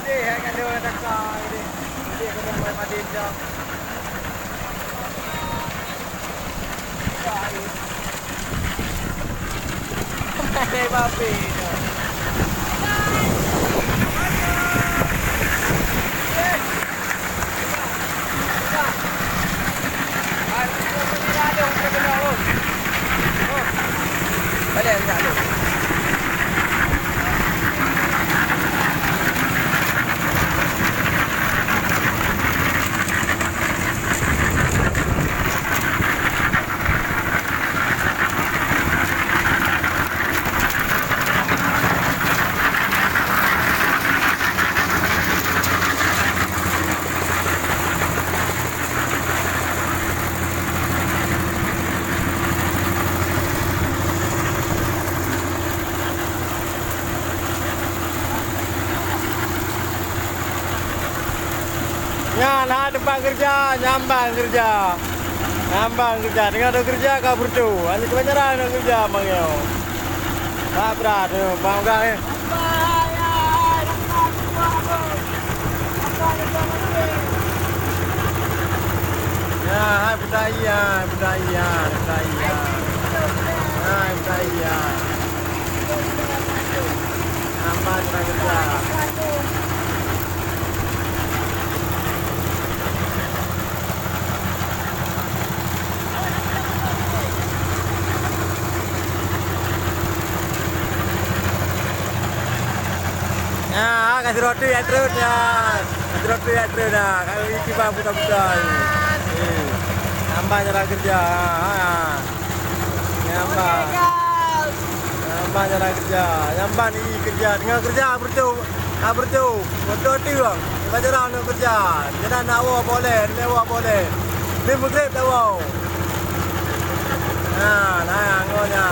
Dia kan dia orang takar dia. Dia kena main madin dah. Hai babi dah. Balik enggak tu. Ya, nah depan kerja, nyambang kerja. Nyambang kerja, dengan ada kerja kabur tu. Ini kebanyakan ada kerja bang yo. Tak berat tu, bang gang. Ya, hai budaya, budaya, budaya. Hai budaya. Nyambang kerja. Ya, kasih roti ya terus ya. Kasih roti ya terus dah. Kalau ini bang buta-buta ini. Nambah cara kerja. Nambah. Nambah cara kerja. Nambah ni kerja. Dengan kerja bertu. Bertu. Betul tu bang. Baca nak kerja. Jangan nak awak boleh, lewat boleh. Ni mukrib tak awak. Nah, ngonya.